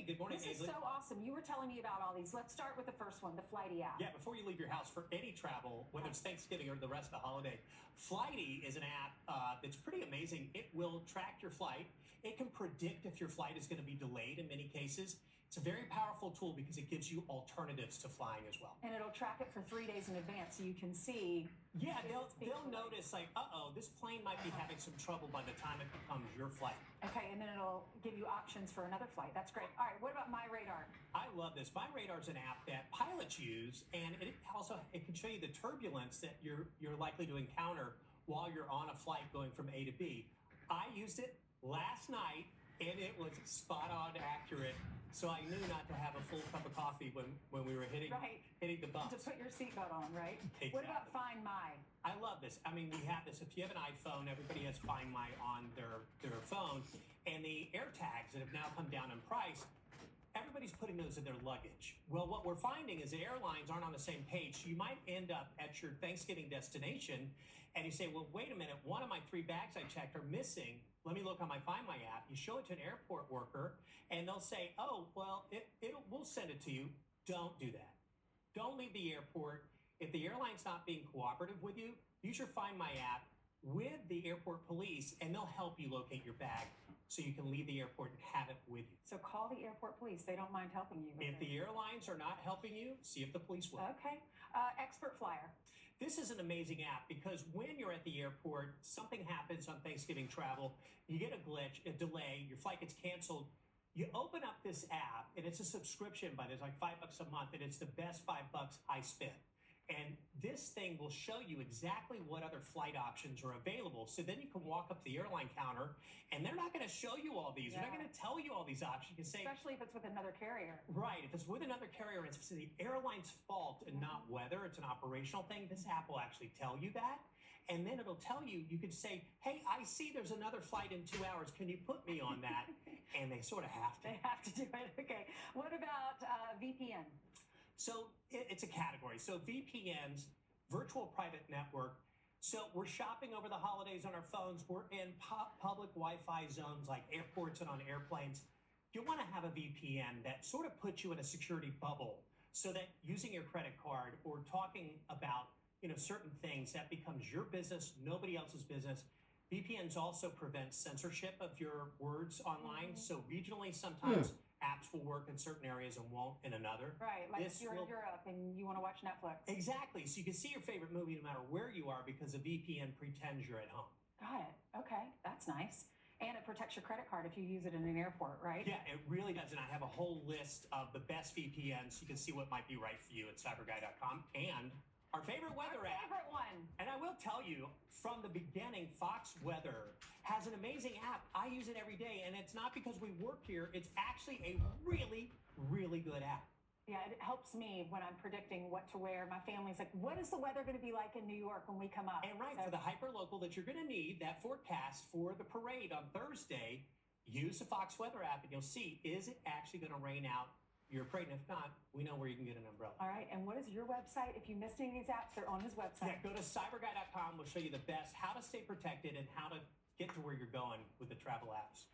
good morning, This is Ainsley. so awesome. You were telling me about all these. Let's start with the first one, the Flighty app. Yeah, before you leave your house for any travel, whether it's Thanksgiving or the rest of the holiday, Flighty is an app that's pretty amazing. It will track your flight. It can predict if your flight is going to be delayed in many cases. It's a very powerful tool because it gives you alternatives to flying as well. And it'll track it for 3 days in advance so you can see. Yeah, if it's being they'll delayed. notice like, this plane might be having some trouble by the time it becomes your flight. Okay, and then it'll give you options for another flight. That's great. All right, what about My Radar? I love this. My Radar is an app that pilots use, and it can show you the turbulence that you're likely to encounter while you're on a flight going from A to B. I used it last night, and it was spot on accurate. So I knew not to have a full cup of coffee when we were hitting the bus. To put your seatbelt on, right? Exactly. What about Find My? I love this. I mean, we have this. If you have an iPhone, everybody has Find My on their phone. And the AirTags that have now come down in price, everybody's putting those in their luggage. Well, what we're finding is that airlines aren't on the same page. So you might end up at your Thanksgiving destination and you say, well, wait a minute, one of my 3 bags I checked are missing. Let me look on my Find My app. You show it to an airport worker and they'll say, oh, well, we'll send it to you. Don't do that. Don't leave the airport. If the airline's not being cooperative with you, use your Find My app with the airport police and they'll help you locate your bag so you can leave the airport and have it with you. So call the airport police. They don't mind helping you. If the airlines are not helping you, see if the police will. Okay. Expert Flyer. This is an amazing app because when you're at the airport, something happens on Thanksgiving travel, you get a glitch, a delay, your flight gets canceled. You open up this app and it's a subscription, but it's like $5 a month, and it's the best $5 I spent. And this thing will show you exactly what other flight options are available. So then you can walk up to the airline counter and they're not going to show you all these. They're not going to tell you all these options. You can say, especially if it's with another carrier. Right. If it's with another carrier, it's the airline's fault and not weather. It's an operational thing. This app will actually tell you that. And then it'll tell you, you could say, hey, I see there's another flight in 2 hours. Can you put me on that? And they sort of have to. They have to do it. Okay. What about VPN? So it's a category. So VPNs, virtual private network. So we're shopping over the holidays on our phones. We're in public Wi-Fi zones like airports and on airplanes. You want to have a VPN that sort of puts you in a security bubble so that using your credit card or talking about certain things, that becomes your business, nobody else's business. VPNs also prevent censorship of your words online. So regionally, sometimes apps will work in certain areas and won't in another. Right, like if you're in Europe and you want to watch Netflix. Exactly. So you can see your favorite movie no matter where you are because a VPN pretends you're at home. Got it. Okay, that's nice. And it protects your credit card if you use it in an airport, right? Yeah, it really does. And I have a whole list of the best VPNs. You can see what might be right for you at cyberguy.com. And our favorite weather app. Favorite one. And I will tell you, from the beginning, Fox Weather has an amazing app. I use it every day, and it's not because we work here. It's actually a really, really good app. Yeah, it helps me when I'm predicting what to wear. My family's like, what is the weather going to be like in New York when we come up? And for the hyper-local that you're going to need, that forecast for the parade on Thursday, use the Fox Weather app, and you'll see, is it actually going to rain out your parade? And if not, we know where you can get an umbrella. All right, and what is your website? If you missed any of these apps, they're on his website. Yeah, go to cyberguy.com. We'll show you the best, how to stay protected and how to get to where you're going with the travel apps.